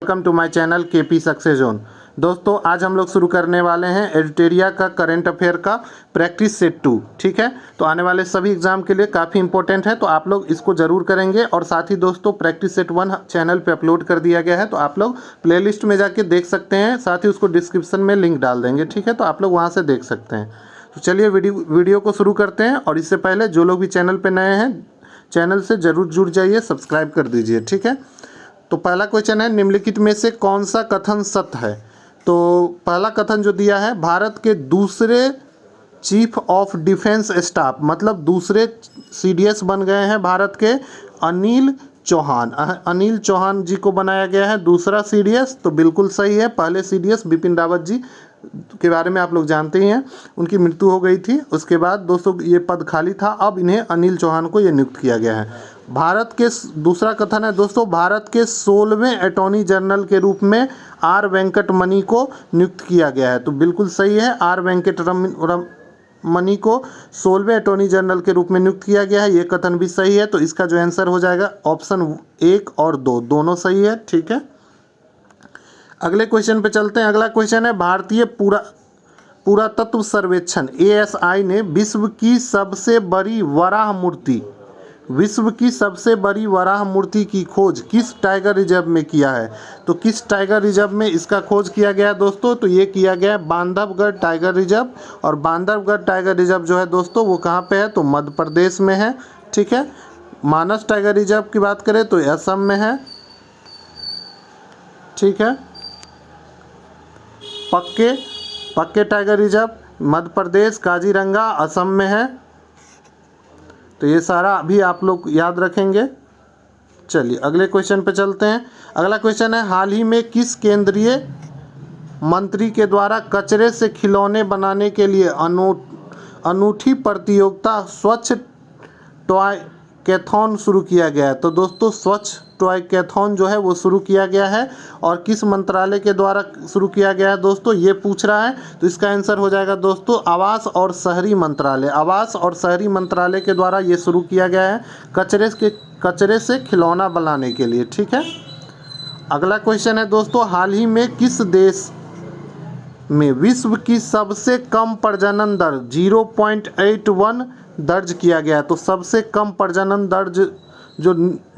Welcome to my channel KP success zone. दोस्तों आज हम लोग शुरू करने वाले हैं एडिटेरिया का करंट अफेयर का प्रैक्टिस सेट 2। ठीक है, तो आने वाले सभी एग्जाम के लिए काफ़ी इंपॉर्टेंट है, तो आप लोग इसको ज़रूर करेंगे। और साथ ही दोस्तों प्रैक्टिस सेट 1 चैनल पे अपलोड कर दिया गया है, तो आप लोग प्लेलिस्ट में जाके देख सकते हैं। साथ ही उसको डिस्क्रिप्शन में लिंक डाल देंगे, ठीक है, तो आप लोग वहाँ से देख सकते हैं। तो चलिए वीडियो को शुरू करते हैं। और इससे पहले जो लोग भी चैनल पर नए हैं, चैनल से ज़रूर जुड़ जाइए, सब्सक्राइब कर दीजिए। ठीक है, तो पहला क्वेश्चन है, निम्नलिखित में से कौन सा कथन सत्य है। तो पहला कथन जो दिया है, भारत के दूसरे चीफ ऑफ डिफेंस स्टाफ, मतलब दूसरे सीडीएस बन गए हैं भारत के अनिल चौहान। अनिल चौहान जी को बनाया गया है दूसरा सीडीएस, तो बिल्कुल सही है। पहले सीडीएस बिपिन रावत जी के बारे में आप लोग जानते ही हैं, उनकी मृत्यु हो गई थी। उसके बाद दोस्तों ये पद खाली था, अब इन्हें अनिल चौहान को ये नियुक्त किया गया है। भारत के दूसरा कथन है दोस्तों, भारत के 16वें अटॉर्नी जनरल के रूप में आर वेंकटमणि को नियुक्त किया गया है। तो बिल्कुल सही है, आर वेंकटरमणि को 16वें अटॉर्नी जनरल के रूप में नियुक्त किया गया है। ये कथन भी सही है, तो इसका जो आंसर हो जाएगा ऑप्शन 1 और 2 दोनों सही है। ठीक है, अगले क्वेश्चन पे चलते हैं। अगला क्वेश्चन है, भारतीय पुरातत्व सर्वेक्षण ASI ने विश्व की सबसे बड़ी वराह मूर्ति की खोज किस टाइगर रिजर्व में किया है। तो किस टाइगर रिजर्व में इसका खोज किया गया है दोस्तों, तो ये किया गया है बांधवगढ़ टाइगर रिजर्व। और बांधवगढ़ टाइगर रिजर्व जो है दोस्तों वो कहाँ पे है, तो मध्य प्रदेश में है। ठीक है, मानस टाइगर रिजर्व की बात करें तो असम में है। ठीक है, पक्के टाइगर रिजर्व मध्य प्रदेश, काजीरंगा असम में है। तो ये सारा अभी आप लोग याद रखेंगे। चलिए अगले क्वेश्चन पे चलते हैं। अगला क्वेश्चन है, हाल ही में किस केंद्रीय मंत्री के द्वारा कचरे से खिलौने बनाने के लिए अनूठी प्रतियोगिता स्वच्छ टॉय कैथॉन शुरू किया गया है। तो दोस्तों स्वच्छ टॉय कैथॉन जो है वो शुरू किया गया है, और किस मंत्रालय के द्वारा शुरू किया गया है दोस्तों, ये पूछ रहा है। तो इसका आंसर हो जाएगा दोस्तों आवास और शहरी मंत्रालय। आवास और शहरी मंत्रालय के द्वारा ये शुरू किया गया है कचरे से खिलौना बनाने के लिए। ठीक है, अगला क्वेश्चन है दोस्तों, हाल ही में किस देश में विश्व की सबसे कम प्रजनन दर 0.81 दर्ज किया गया है। तो सबसे कम प्रजनन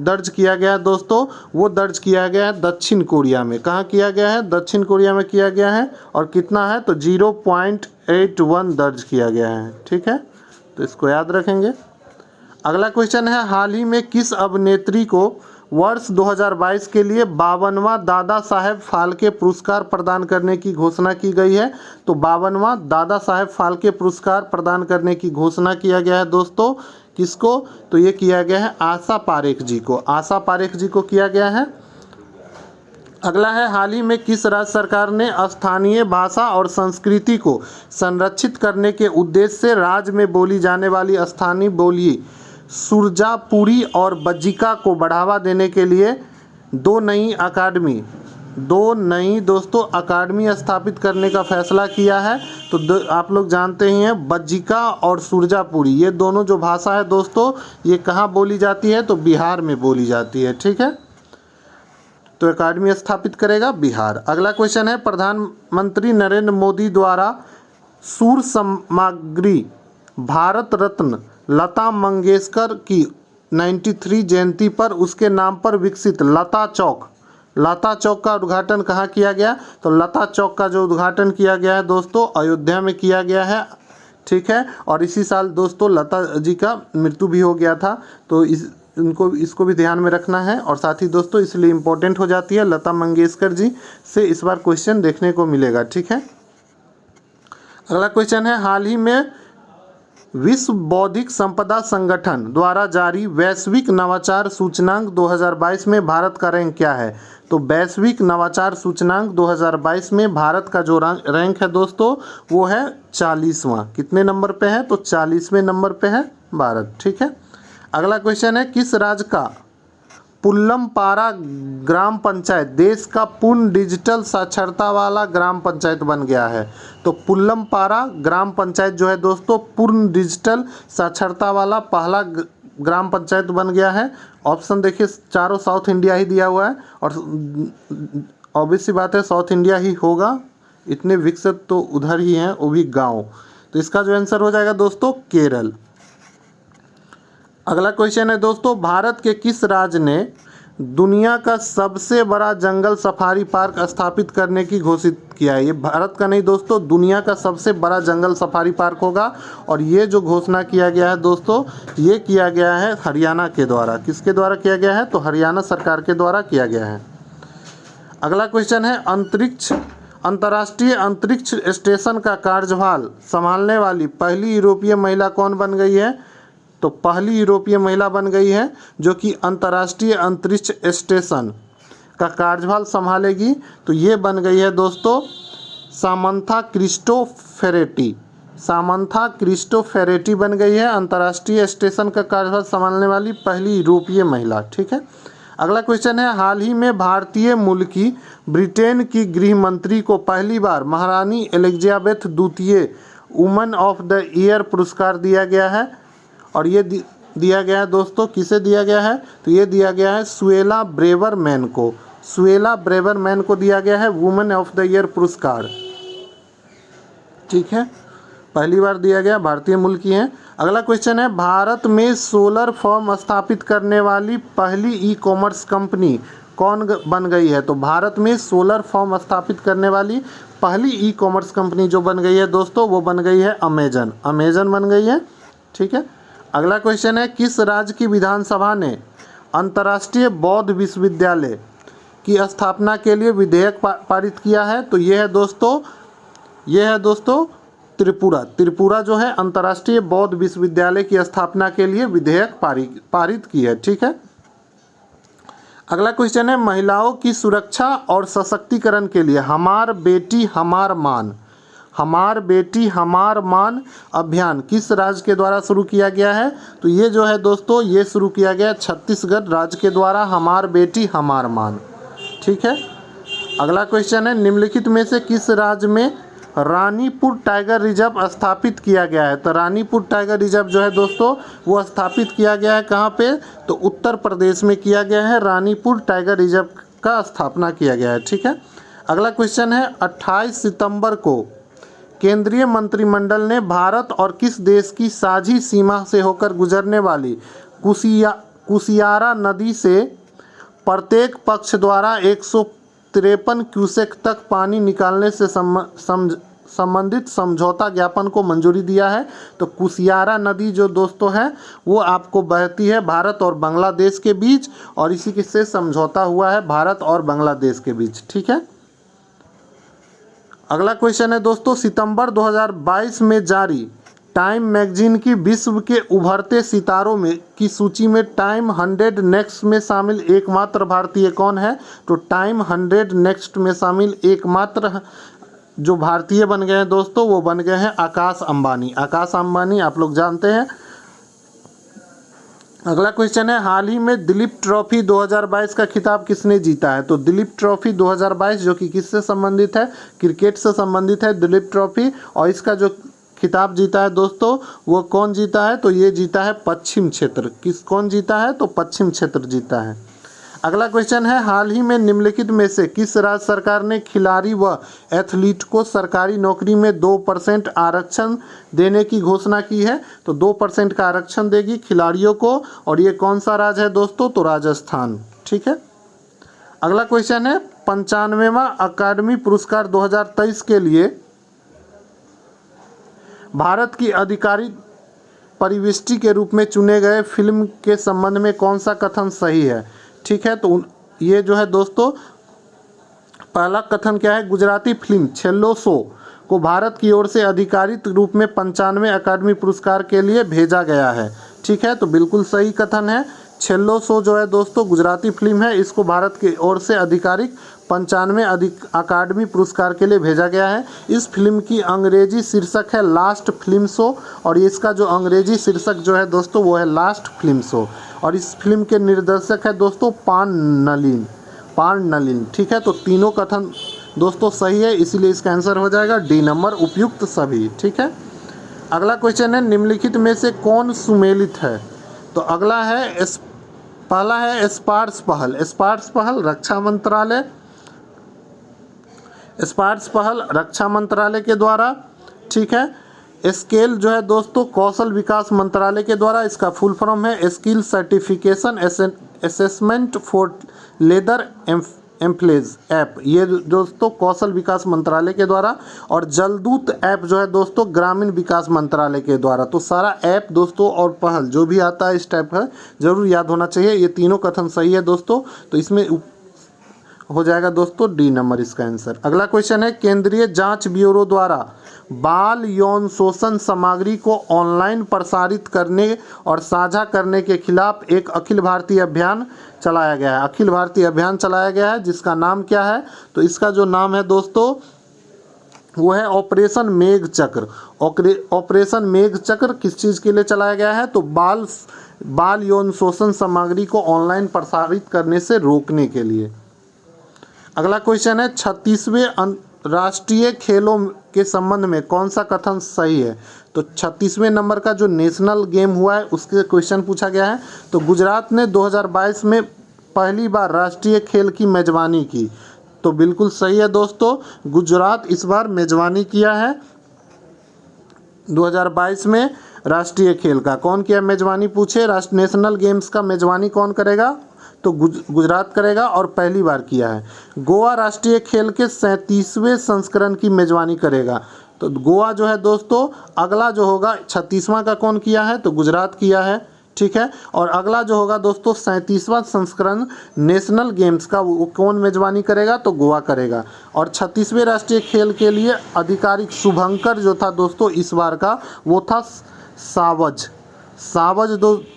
दर्ज किया गया है दोस्तों, वो दर्ज किया गया है दक्षिण कोरिया में। कहाँ किया गया है, दक्षिण कोरिया में किया गया है। और कितना है, तो 0.81 दर्ज किया गया है। ठीक है, तो इसको याद रखेंगे। अगला क्वेश्चन है, हाल ही में किस अभिनेत्री को वर्ष 2022 के लिए 52वां दादा साहेब फाल्के पुरस्कार प्रदान करने की घोषणा की गई है। तो 52वां दादा साहेब फाल्के पुरस्कार प्रदान करने की घोषणा किया गया है दोस्तों, किसको, तो ये किया गया है आशा पारेख जी को। आशा पारेख जी को किया गया है। अगला है, हाल ही में किस राज्य सरकार ने स्थानीय भाषा और संस्कृति को संरक्षित करने के उद्देश्य से राज्य में बोली जाने वाली स्थानीय बोली सुरजापुरी और बज्जिका को बढ़ावा देने के लिए दो नई दोस्तों अकादमी स्थापित करने का फैसला किया है। तो आप लोग जानते ही हैं, बज्जिका और सुरजापुरी ये दोनों जो भाषा है दोस्तों, ये कहाँ बोली जाती है, तो बिहार में बोली जाती है। ठीक है, तो अकादमी स्थापित करेगा बिहार। अगला क्वेश्चन है, प्रधानमंत्री नरेंद्र मोदी द्वारा सुर सामग्री भारत रत्न लता मंगेशकर की 93 जयंती पर उसके नाम पर विकसित लता चौक का उद्घाटन कहाँ किया गया। तो लता चौक का जो उद्घाटन किया गया है दोस्तों, अयोध्या में किया गया है। ठीक है, और इसी साल दोस्तों लता जी का मृत्यु भी हो गया था, तो इसको भी ध्यान में रखना है। और साथ ही दोस्तों इसलिए इम्पोर्टेंट हो जाती है, लता मंगेशकर जी से इस बार क्वेश्चन देखने को मिलेगा। ठीक है, अगला क्वेश्चन है, हाल ही में विश्व बौद्धिक संपदा संगठन द्वारा जारी वैश्विक नवाचार सूचकांक 2022 में भारत का रैंक क्या है। तो वैश्विक नवाचार सूचकांक 2022 में भारत का जो रैंक है दोस्तों वो है 40वां। कितने नंबर पे है, तो 40वें नंबर पे है भारत। ठीक है, अगला क्वेश्चन है, किस राज्य का पुल्लमपारा ग्राम पंचायत देश का पूर्ण डिजिटल साक्षरता वाला ग्राम पंचायत बन गया है। तो पुल्लमपारा ग्राम पंचायत जो है दोस्तों पूर्ण डिजिटल साक्षरता वाला पहला ग्राम पंचायत बन गया है? ऑप्शन देखिए, चारों साउथ इंडिया ही दिया हुआ है और ऑब्वियस सी बात है साउथ इंडिया ही होगा, इतने विकसित तो उधर ही हैं, वो भी गांव। तो इसका जो आंसर हो जाएगा दोस्तों केरल। अगला क्वेश्चन है दोस्तों, भारत के किस राज्य ने दुनिया का सबसे बड़ा जंगल सफारी पार्क स्थापित करने की घोषित किया है? ये भारत का नहीं दोस्तों, दुनिया का सबसे बड़ा जंगल सफारी पार्क होगा और ये जो घोषणा किया गया है दोस्तों, ये किया गया है हरियाणा के द्वारा। किसके द्वारा किया गया है? तो हरियाणा सरकार के द्वारा किया गया है। अगला क्वेश्चन है, अंतर्राष्ट्रीय अंतरिक्ष स्टेशन का कार्यभार संभालने वाली पहली यूरोपीय महिला कौन बन गई है? तो पहली यूरोपीय महिला बन गई है जो कि अंतर्राष्ट्रीय अंतरिक्ष स्टेशन का कार्यभार संभालेगी। तो ये बन गई है दोस्तों सामंथा क्रिस्टोफेरेटी। सामंथा क्रिस्टोफेरेटी बन गई है अंतर्राष्ट्रीय स्टेशन का कार्यभार संभालने वाली पहली यूरोपीय महिला। ठीक है। अगला क्वेश्चन है, हाल ही में भारतीय मूल की ब्रिटेन की गृह मंत्री को पहली बार महारानी एलिजाबेथ द्वितीय वुमन ऑफ द ईयर पुरस्कार दिया गया है और ये दिया गया है दोस्तों, किसे दिया गया है? तो ये दिया गया है सुएला ब्रेवरमैन को। सुएला ब्रेवरमैन को दिया गया है वुमेन ऑफ द ईयर पुरस्कार। ठीक है, पहली बार दिया गया, भारतीय मूल की हैं। अगला क्वेश्चन है, भारत में सोलर फॉर्म स्थापित करने वाली पहली ई कॉमर्स कंपनी कौन बन गई है? तो भारत में सोलर फॉर्म स्थापित करने वाली पहली ई कॉमर्स कंपनी जो बन गई है दोस्तों, वो बन गई है अमेजन। अमेजन बन गई है। ठीक है। अगला क्वेश्चन है, किस राज्य की विधानसभा ने अंतर्राष्ट्रीय बौद्ध विश्वविद्यालय की स्थापना के लिए विधेयक पारित किया है? तो ये है दोस्तों त्रिपुरा। त्रिपुरा जो है अंतर्राष्ट्रीय बौद्ध विश्वविद्यालय की स्थापना के लिए विधेयक पारित की है। ठीक है। अगला क्वेश्चन है, महिलाओं की सुरक्षा और सशक्तिकरण के लिए हमार बेटी हमार मान अभियान किस राज्य के द्वारा शुरू किया गया है? तो ये जो है दोस्तों, ये शुरू किया गया छत्तीसगढ़ राज्य के द्वारा, हमार बेटी हमार मान। ठीक है। अगला क्वेश्चन है, निम्नलिखित में से किस राज्य में रानीपुर टाइगर रिजर्व स्थापित किया गया है? तो रानीपुर टाइगर रिजर्व जो है दोस्तों, वो स्थापित किया गया है कहाँ पे? तो उत्तर प्रदेश में किया गया है, रानीपुर टाइगर रिजर्व का स्थापना किया गया है। ठीक है। अगला क्वेश्चन है, 28 सितंबर को केंद्रीय मंत्रिमंडल ने भारत और किस देश की साझी सीमा से होकर गुजरने वाली कुसियारा नदी से प्रत्येक पक्ष द्वारा 153 क्यूसेक तक पानी निकालने से संबंधित समझौता ज्ञापन को मंजूरी दिया है? तो कुसियारा नदी जो दोस्तों है वो आपको बहती है भारत और बांग्लादेश के बीच और इसी से समझौता हुआ है भारत और बांग्लादेश के बीच। ठीक है। अगला क्वेश्चन है दोस्तों, सितंबर 2022 में जारी टाइम मैगजीन की विश्व के उभरते सितारों में की सूची में टाइम 100 नेक्स्ट में शामिल एकमात्र भारतीय कौन है? तो टाइम 100 नेक्स्ट में शामिल एकमात्र जो भारतीय बन गए हैं दोस्तों, वो बन गए हैं आकाश अंबानी। आकाश अंबानी आप लोग जानते हैं। अगला क्वेश्चन है, हाल ही में दिलीप ट्रॉफी 2022 का खिताब किसने जीता है? तो दिलीप ट्रॉफी 2022 जो कि किससे संबंधित है? क्रिकेट से संबंधित है दिलीप ट्रॉफी। और इसका जो खिताब जीता है दोस्तों, वो कौन जीता है? तो ये जीता है पश्चिम क्षेत्र। कौन जीता है? तो पश्चिम क्षेत्र जीता है। अगला क्वेश्चन है, हाल ही में निम्नलिखित में से किस राज्य सरकार ने खिलाड़ी व एथलीट को सरकारी नौकरी में 2% आरक्षण देने की घोषणा की है? तो 2% का आरक्षण देगी खिलाड़ियों को और ये कौन सा राज्य है दोस्तों? तो राजस्थान। ठीक है। अगला क्वेश्चन है, 95वां अकादमी पुरस्कार 2023 के लिए भारत की आधिकारिक परिविष्टि के रूप में चुने गए फिल्म के संबंध में कौन सा कथन सही है? ठीक है। तो ये जो है दोस्तों, पहला कथन क्या है? गुजराती फिल्म छेल्लो सो को भारत की ओर से आधिकारिक रूप में 95वें अकादमी पुरस्कार के लिए भेजा गया है। ठीक है। तो बिल्कुल सही कथन है। छेल्लो सो जो है दोस्तों गुजराती फिल्म है, इसको भारत की ओर से आधिकारिक 95वें अकादमी पुरस्कार के लिए भेजा गया है। इस फिल्म की अंग्रेजी शीर्षक है लास्ट फिल्म शो और इसका जो अंग्रेजी शीर्षक जो है दोस्तों वो है लास्ट फिल्म शो और इस फिल्म के निर्देशक है दोस्तों पान नलिन। ठीक है। तो तीनों कथन दोस्तों सही है, इसीलिए इसका आंसर हो जाएगा डी नंबर, उपयुक्त सभी। ठीक है। अगला क्वेश्चन है, निम्नलिखित में से कौन सुमेलित है? तो अगला है पहला है स्पार्स पहल। स्पार्स पहल रक्षा मंत्रालय, स्पार्स पहल रक्षा मंत्रालय के द्वारा, ठीक है। स्केल जो है दोस्तों कौशल विकास मंत्रालय के द्वारा, इसका फुल फॉर्म है skill certification assessment for leather employees app, ये दोस्तों कौशल विकास मंत्रालय के द्वारा। और जलदूत ऐप जो है दोस्तों ग्रामीण विकास मंत्रालय के द्वारा। तो सारा ऐप दोस्तों और पहल जो भी आता है इस टाइप का जरूर याद होना चाहिए। ये तीनों कथन सही है दोस्तों, तो इसमें हो जाएगा दोस्तों डी नंबर इसका आंसर। अगला क्वेश्चन है केंद्रीय जांच ब्यूरो द्वारा बाल यौन शोषण सामग्री को ऑनलाइन प्रसारित करने और साझा करने के खिलाफ एक अखिल भारतीय अभियान चलाया गया है। अखिल भारतीय अभियान चलाया गया है जिसका नाम क्या है? तो इसका जो नाम है दोस्तों वो है ऑपरेशन मेघ चक्र। ऑपरेशन मेघ चक्र किस चीज़ के लिए चलाया गया है? तो बाल यौन शोषण सामग्री को ऑनलाइन प्रसारित करने से रोकने के लिए। अगला क्वेश्चन है 36वें राष्ट्रीय खेलों के संबंध में कौन सा कथन सही है? तो 36वें नंबर का जो नेशनल गेम हुआ है उसके क्वेश्चन पूछा गया है। तो गुजरात ने 2022 में पहली बार राष्ट्रीय खेल की मेजबानी की। तो बिल्कुल सही है दोस्तों, गुजरात इस बार मेजबानी किया है 2022 में राष्ट्रीय खेल का। कौन किया मेजबानी पूछे? नेशनल गेम्स का मेजबानी कौन करेगा? तो गुजरात करेगा और पहली बार किया है। गोवा राष्ट्रीय खेल के 37वें संस्करण की मेजबानी करेगा। तो गोवा जो है दोस्तों अगला जो होगा 36वां का कौन किया है? तो गुजरात किया है, ठीक है। और अगला जो होगा दोस्तों 37वां संस्करण नेशनल गेम्स का वो कौन मेजबानी करेगा? तो गोवा करेगा। और 36वें राष्ट्रीय खेल के लिए आधिकारिक शुभंकर जो था दोस्तों इस बार का वो था सावज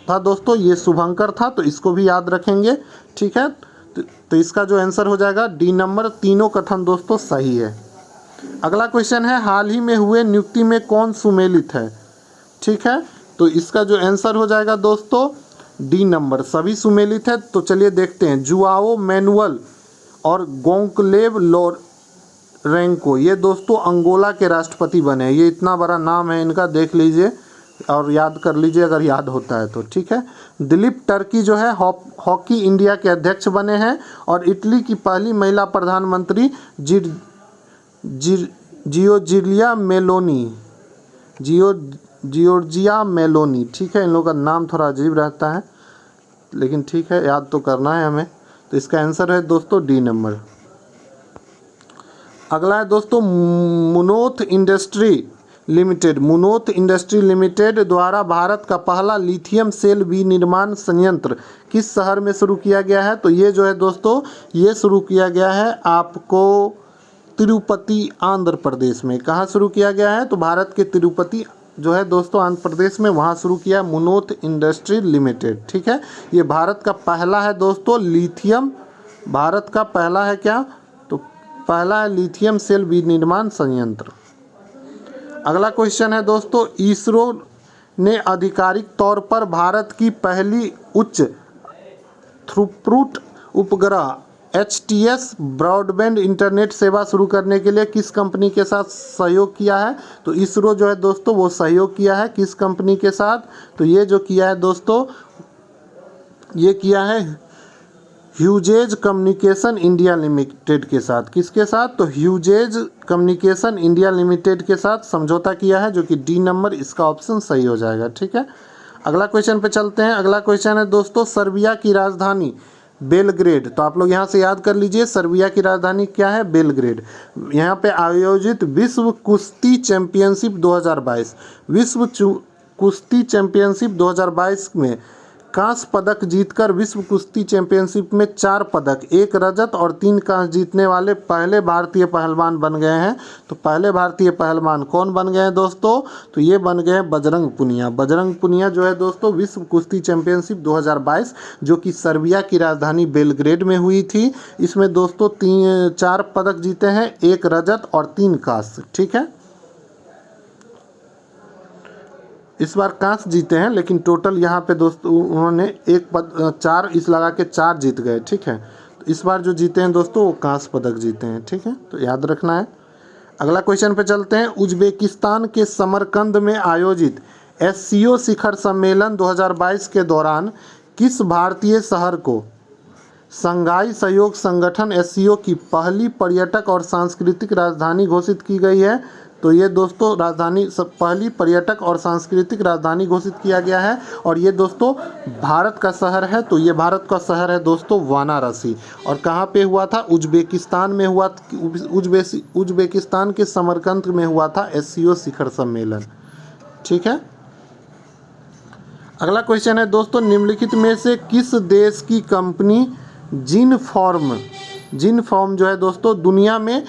था दोस्तों, ये शुभंकर था, तो इसको भी याद रखेंगे, ठीक है। तो इसका जो आंसर हो जाएगा डी नंबर। तीनों कथन दोस्तों सही है। अगला क्वेश्चन है हाल ही में हुए नियुक्ति में कौन सुमेलित है? ठीक है, तो इसका जो आंसर हो जाएगा दोस्तों डी नंबर, सभी सुमेलित है। तो चलिए देखते हैं। जुआओ मैनुअल और गोंकलेव लोरेंको ये दोस्तों अंगोला के राष्ट्रपति बने। ये इतना बड़ा नाम है इनका, देख लीजिए और याद कर लीजिए अगर याद होता है तो, ठीक है। दिलीप टर्की जो है हॉकी इंडिया के अध्यक्ष बने हैं। और इटली की पहली महिला प्रधानमंत्री जियोर्जिया मेलोनी, ठीक है। इन लोगों का नाम थोड़ा अजीब रहता है लेकिन ठीक है, याद तो करना है हमें। तो इसका आंसर है दोस्तों डी नंबर। अगला है दोस्तों मुनोथ इंडस्ट्री लिमिटेड द्वारा भारत का पहला लिथियम सेल विनिर्माण संयंत्र किस शहर में शुरू किया गया है? तो ये जो है दोस्तों ये शुरू किया गया है आपको तिरुपति आंध्र प्रदेश में। कहाँ शुरू किया गया है? तो भारत के तिरुपति जो है दोस्तों आंध्र प्रदेश में, वहाँ शुरू किया मुनोथ इंडस्ट्री लिमिटेड, ठीक है। ये भारत का पहला है दोस्तों लिथियम, भारत का पहला है क्या? तो पहला है लिथियम सेल विनिर्माण संयंत्र। अगला क्वेश्चन है दोस्तों इसरो ने आधिकारिक तौर पर भारत की पहली उच्च थ्रूपुट उपग्रह HTS ब्रॉडबैंड इंटरनेट सेवा शुरू करने के लिए किस कंपनी के साथ सहयोग किया है? तो इसरो जो है दोस्तों वो सहयोग किया है किस कंपनी के साथ? तो ये जो किया है दोस्तों ये किया है ह्यूजेज कम्युनिकेशन इंडिया लिमिटेड के साथ। किसके साथ? तो ह्यूजेज कम्युनिकेशन इंडिया लिमिटेड के साथ समझौता किया है, जो कि डी नंबर इसका ऑप्शन सही हो जाएगा, ठीक है। अगला क्वेश्चन पे चलते हैं। अगला क्वेश्चन है दोस्तों सर्बिया की राजधानी बेलग्रेड। तो आप लोग यहाँ से याद कर लीजिए सर्बिया की राजधानी क्या है? बेलग्रेड। यहाँ पे आयोजित विश्व कुश्ती चैंपियनशिप 2022 विश्व कुश्ती चैंपियनशिप 2022 में कांस्य पदक जीतकर विश्व कुश्ती चैंपियनशिप में 4 पदक, 1 रजत और 3 कांस्य जीतने वाले पहले भारतीय पहलवान बन गए हैं। तो पहले भारतीय पहलवान कौन बन गए हैं दोस्तों? तो ये बन गए हैं बजरंग पुनिया। बजरंग पुनिया जो है दोस्तों विश्व कुश्ती चैंपियनशिप 2022 जो कि सर्बिया की राजधानी बेलग्रेड में हुई थी, इसमें दोस्तों 4 पदक जीते हैं, 1 रजत और 3 कांस्य, ठीक है। इस बार कांस्य जीते हैं लेकिन टोटल यहाँ पे दोस्तों उन्होंने 4 इस लगा के 4 जीत गए, ठीक है। तो इस बार जो जीते हैं दोस्तों वो कांस्य पदक जीते हैं, ठीक है, तो याद रखना है। अगला क्वेश्चन पे चलते हैं। उज्बेकिस्तान के समरकंद में आयोजित एससीओ शिखर सम्मेलन 2022 के दौरान किस भारतीय शहर को शंघाई सहयोग संगठन एससीओ की पहली पर्यटक और सांस्कृतिक राजधानी घोषित की गई है? तो ये दोस्तों पहली पर्यटक और सांस्कृतिक राजधानी घोषित किया गया है और ये दोस्तों भारत का शहर है। तो ये भारत का शहर है दोस्तों वाराणसी। और कहाँ पे हुआ था? उज्बेकिस्तान में हुआ। उज्बेकिस्तान के समरकंद में हुआ था एससीओ शिखर सम्मेलन। ठीक है। अगला क्वेश्चन है दोस्तों, निम्नलिखित में से किस देश की कंपनी जिनफॉर्म जो है दोस्तों दुनिया में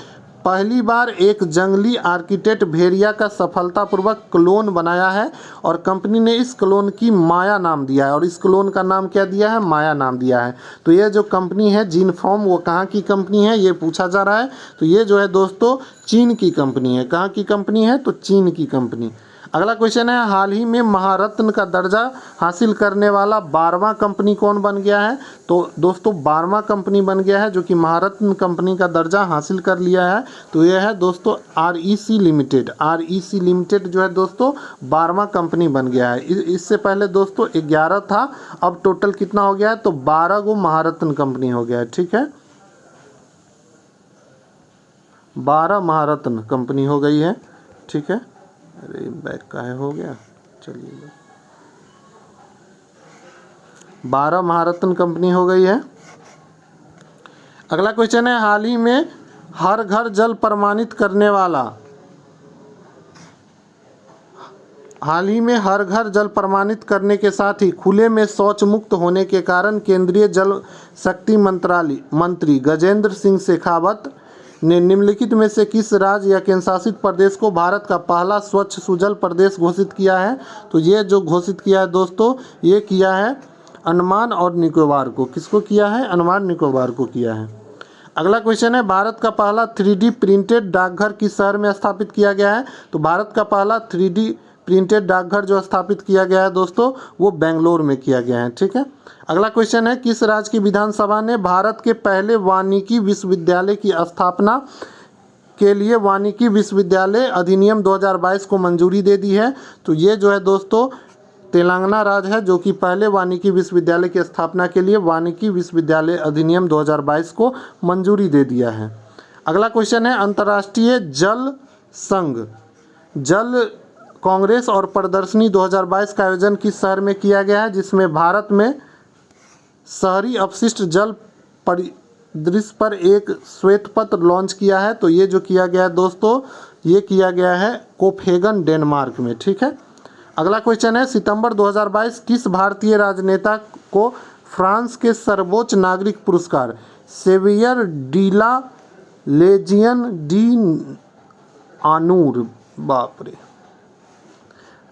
पहली बार एक जंगली आर्किटेक्ट भेड़िया का सफलतापूर्वक क्लोन बनाया है? और कंपनी ने इस क्लोन की माया नाम दिया है। और इस क्लोन का नाम क्या दिया है? माया नाम दिया है। तो ये जो कंपनी है जिनफॉर्म, वो कहाँ की कंपनी है ये पूछा जा रहा है। तो ये जो है दोस्तों चीन की कंपनी है। कहाँ की कंपनी है? तो चीन की कंपनी। अगला क्वेश्चन है, हाल ही में महारत्न का दर्जा हासिल करने वाला 12वां कंपनी कौन बन गया है? तो दोस्तों 12वां कंपनी बन गया है जो कि महारत्न कंपनी का दर्जा हासिल कर लिया है। तो यह है दोस्तों आरईसी लिमिटेड। आरईसी लिमिटेड जो है दोस्तों 12वां कंपनी बन गया है। इससे पहले दोस्तों 11 था, अब टोटल कितना हो गया है? तो 12 गो महारत्न कंपनी हो गया है। ठीक है, 12 महारत्न कंपनी हो गई है। ठीक है, अरे बैक काहे हो गया? चलिए 12 महारत्न कंपनी हो गई है। अगला क्वेश्चन है, हाल ही में हर घर जल प्रमाणित करने के साथ ही खुले में शौच मुक्त होने के कारण केंद्रीय जल शक्ति मंत्री गजेंद्र सिंह शेखावत ने निम्नलिखित में से किस राज्य या केंद्रशासित प्रदेश को भारत का पहला स्वच्छ सुजल प्रदेश घोषित किया है? तो ये जो घोषित किया है दोस्तों, ये किया है अंडमान और निकोबार को। किसको किया है? अंडमान निकोबार को किया है। अगला क्वेश्चन है, भारत का पहला 3D प्रिंटेड डाकघर किस शहर में स्थापित किया गया है? तो भारत का पहला 3D प्रिंटेड डाकघर जो स्थापित किया गया है दोस्तों वो बेंगलोर में किया गया है। ठीक है। अगला क्वेश्चन है, किस राज्य की विधानसभा ने भारत के पहले वानिकी विश्वविद्यालय की स्थापना के लिए वानिकी विश्वविद्यालय अधिनियम 2022 को मंजूरी दे दी है? तो ये जो है दोस्तों तेलंगाना राज्य है जो कि पहले वानिकी विश्वविद्यालय की स्थापना के लिए वानिकी विश्वविद्यालय अधिनियम 2022 को मंजूरी दे दिया है। अगला क्वेश्चन है, अंतर्राष्ट्रीय जल संघ जल कांग्रेस और प्रदर्शनी 2022 का आयोजन किस शहर में किया गया है, जिसमें भारत में शहरी अपशिष्ट जल परिदृश्य पर एक श्वेत पत्र लॉन्च किया है? तो ये जो किया गया है दोस्तों, ये किया गया है कोपेनहेगन डेनमार्क में। ठीक है। अगला क्वेश्चन है, सितंबर 2022 किस भारतीय राजनेता को फ्रांस के सर्वोच्च नागरिक पुरस्कार सेवियर डीला लेजियन डी आनूर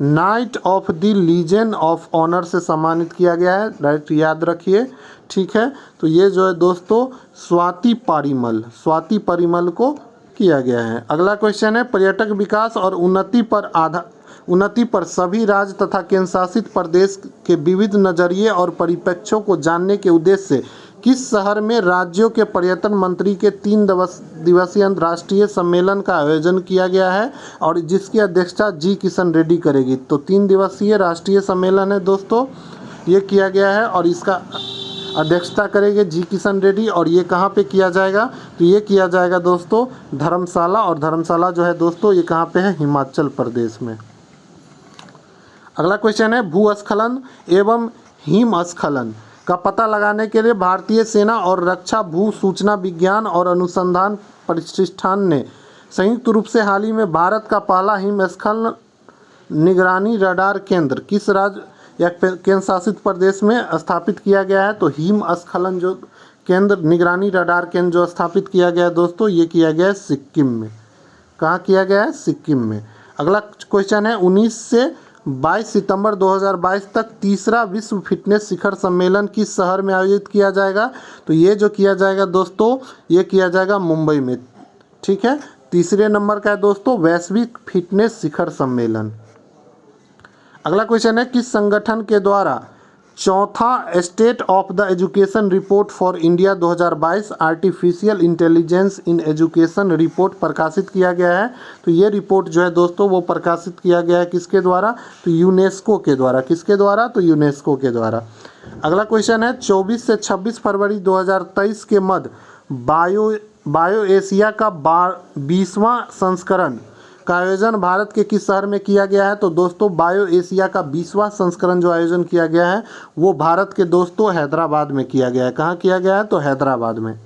knight of the Legion of Honour से सम्मानित किया गया है? राइट, याद रखिए। ठीक है। तो ये जो है दोस्तों स्वाति परिमल को किया गया है। अगला क्वेश्चन है, पर्यटक विकास और उन्नति पर सभी राज्य तथा केंद्रशासित प्रदेश के विविध नजरिए और परिप्रेक्ष्यों को जानने के उद्देश्य से किस शहर में राज्यों के पर्यटन मंत्री के 3 दिवसीय अंतर्राष्ट्रीय सम्मेलन का आयोजन किया गया है और जिसकी अध्यक्षता जी किशन रेड्डी करेगी? तो 3 दिवसीय राष्ट्रीय सम्मेलन है दोस्तों, ये किया गया है और इसका अध्यक्षता करेंगे जी किशन रेड्डी। और ये कहाँ पे किया जाएगा? तो ये किया जाएगा दोस्तों धर्मशाला। और धर्मशाला जो है दोस्तों ये कहाँ पे है? हिमाचल प्रदेश में। अगला क्वेश्चन है, भूस्खलन एवं हिमस्खलन का पता लगाने के लिए भारतीय सेना और रक्षा भू सूचना विज्ञान और अनुसंधान प्रतिष्ठान ने संयुक्त रूप से हाल ही में भारत का पहला हिमस्खलन निगरानी रडार केंद्र किस राज्य या केंद्र शासित प्रदेश में स्थापित किया गया है? तो हिमस्खलन जो केंद्र निगरानी रडार केंद्र जो स्थापित किया गया है दोस्तों, ये किया गया है सिक्किम में। कहाँ किया गया है? सिक्किम में। अगला क्वेश्चन है, 19 से 22 सितंबर 2022 तक तीसरा विश्व फिटनेस शिखर सम्मेलन किस शहर में आयोजित किया जाएगा? तो ये जो किया जाएगा दोस्तों, ये किया जाएगा मुंबई में। ठीक है। तीसरे नंबर का है दोस्तों वैश्विक फिटनेस शिखर सम्मेलन। अगला क्वेश्चन है, किस संगठन के द्वारा चौथा state of the education report for India 2022 artificial intelligence in education report प्रकाशित किया गया है। तो ये रिपोर्ट जो है दोस्तों वो प्रकाशित किया गया है किसके द्वारा? तो यूनेस्को के द्वारा। किसके द्वारा? तो यूनेस्को के द्वारा। अगला क्वेश्चन है 24 से 26 फरवरी 2023 के मध्य बायो एशिया का 20वां संस्करण का आयोजन भारत के किस शहर में किया गया है? तो दोस्तों बायो एशिया का 20वां संस्करण जो आयोजन किया गया है वो भारत के दोस्तों हैदराबाद में किया गया है। कहाँ किया गया है? तो हैदराबाद में।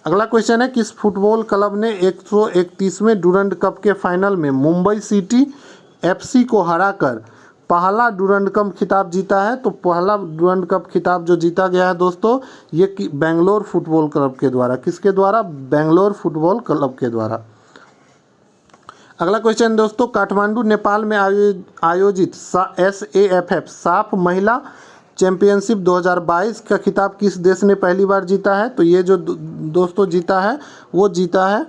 अगला क्वेश्चन है किस फुटबॉल क्लब ने 131वें डूरंड कप के फाइनल में मुंबई सिटी एफसी को हराकर पहला डूरंड कप खिताब जीता है? तो पहला डूरंड कप खिताब जो जीता गया है दोस्तों ये बेंगलोर फुटबॉल क्लब के द्वारा। किसके द्वारा? बेंगलोर फुटबॉल क्लब के द्वारा। अगला क्वेश्चन दोस्तों काठमांडू नेपाल में आयोजित SAFF साफ महिला चैंपियनशिप 2022 का खिताब किस देश ने पहली बार जीता है? तो ये जो दोस्तों जीता है वो जीता है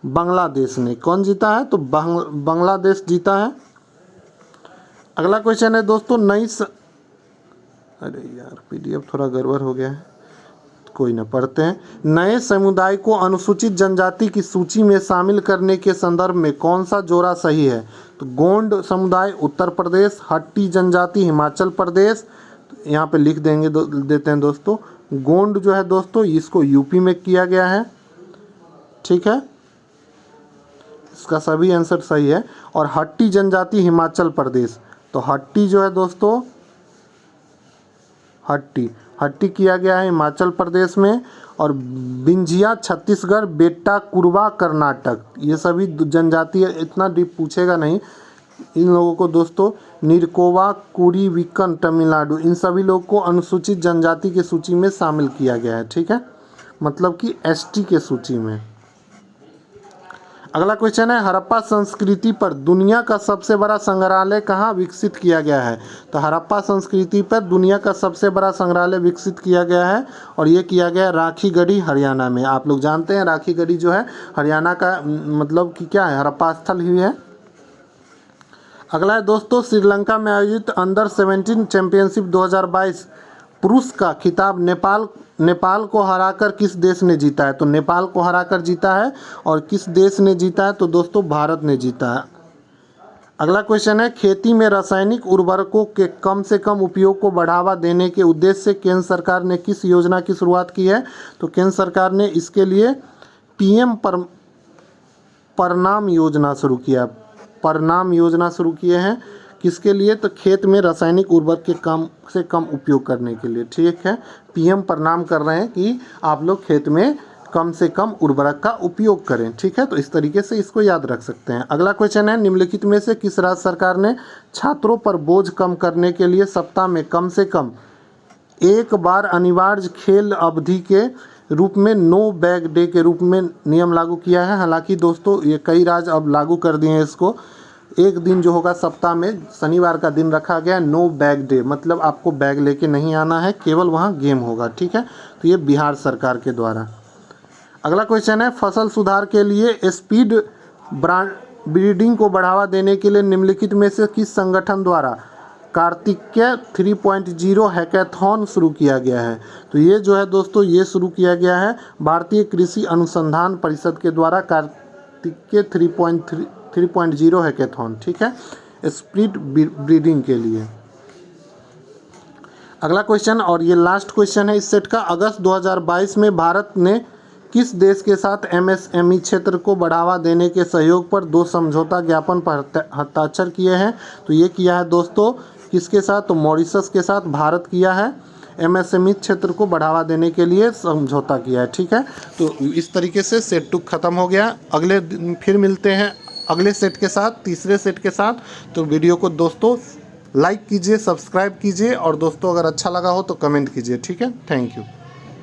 बांग्लादेश ने। कौन जीता है? तो बांग्लादेश जीता है। अगला क्वेश्चन है दोस्तों अरे यार PDF थोड़ा गड़बड़ हो गया है, कोई ना पढ़ते हैं। नए समुदाय को अनुसूचित जनजाति की सूची में शामिल करने के संदर्भ में कौन सा जोड़ा सही है? तो गोंड समुदाय उत्तर प्रदेश, हट्टी जनजाति हिमाचल प्रदेश। यहाँ पे लिख देते हैं दोस्तों गोंड जो है दोस्तों इसको यूपी में किया गया है। ठीक है, इसका सभी आंसर सही है। और हट्टी जनजाति हिमाचल प्रदेश। तो हट्टी जो है दोस्तों हट्टी किया गया है हिमाचल प्रदेश में। और बिंजिया छत्तीसगढ़, बेट्टा कुरवा कर्नाटक। ये सभी जनजाति इतना डीप पूछेगा नहीं इन लोगों को दोस्तों। निरकोवा कुरीविकन तमिलनाडु, इन सभी लोगों को अनुसूचित जनजाति की सूची में शामिल किया गया है। ठीक है, मतलब कि ST के सूची में। अगला क्वेश्चन है हड़प्पा संस्कृति पर दुनिया का सबसे बड़ा संग्रहालय कहाँ विकसित किया गया है? तो हड़प्पा संस्कृति पर दुनिया का सबसे बड़ा संग्रहालय विकसित किया गया है और ये किया गया राखीगढ़ी हरियाणा में। आप लोग जानते हैं राखीगढ़ी जो है हरियाणा का मतलब कि क्या है? हड़प्पा स्थल ही है। अगला है दोस्तों श्रीलंका में आयोजित अंडर 17 चैंपियनशिप 2022 पुरुष का खिताब नेपाल को हराकर किस देश ने जीता है? तो नेपाल को हराकर जीता है। और किस देश ने जीता है? तो दोस्तों भारत ने जीता है। अगला क्वेश्चन है खेती में रासायनिक उर्वरकों के कम से कम उपयोग को बढ़ावा देने के उद्देश्य से केंद्र सरकार ने किस योजना की शुरुआत की है? तो केंद्र सरकार ने इसके लिए PM प्रणाम योजना शुरू किया। प्रणाम योजना शुरू किए हैं किसके लिए? तो खेत में रासायनिक उर्वरक के कम से कम उपयोग करने के लिए। ठीक है, PM प्रणाम कर रहे हैं कि आप लोग खेत में कम से कम उर्वरक का उपयोग करें। ठीक है, तो इस तरीके से इसको याद रख सकते हैं। अगला क्वेश्चन है निम्नलिखित में से किस राज्य सरकार ने छात्रों पर बोझ कम करने के लिए सप्ताह में कम से कम एक बार अनिवार्य खेल अवधि के रूप में नो बैग डे के रूप में नियम लागू किया है? हालांकि दोस्तों ये कई राज्य अब लागू कर दिए हैं इसको। एक दिन जो होगा सप्ताह में शनिवार का दिन रखा गया नो बैग डे, मतलब आपको बैग लेके नहीं आना है, केवल वहाँ गेम होगा। ठीक है, तो ये बिहार सरकार के द्वारा। अगला क्वेश्चन है फसल सुधार के लिए स्पीड ब्रीडिंग को बढ़ावा देने के लिए निम्नलिखित में से किस संगठन द्वारा कार्तिकेय 3.0 हैकेथॉन शुरू किया गया है? तो ये जो है दोस्तों ये शुरू किया गया है भारतीय कृषि अनुसंधान परिषद के द्वारा कार्तिकेय 3.0 हैकेथॉन। ठीक है, स्पीड ब्रीडिंग के लिए। अगला क्वेश्चन और ये लास्ट क्वेश्चन है इस सेट का, अगस्त 2022 में भारत ने किस देश के साथ MSME क्षेत्र को बढ़ावा देने के सहयोग पर 2 समझौता ज्ञापन पर हस्ताक्षर किए हैं? तो ये किया है दोस्तों किसके साथ? तो मॉरिशस के साथ भारत किया है। MSME क्षेत्र को बढ़ावा देने के लिए समझौता किया है। ठीक है, तो इस तरीके से सेट 2 खत्म हो गया। अगले दिन फिर मिलते हैं अगले सेट के साथ, तीसरे सेट के साथ। तो वीडियो को दोस्तों लाइक कीजिए, सब्सक्राइब कीजिए और दोस्तों अगर अच्छा लगा हो तो कमेंट कीजिए। ठीक है, थैंक यू।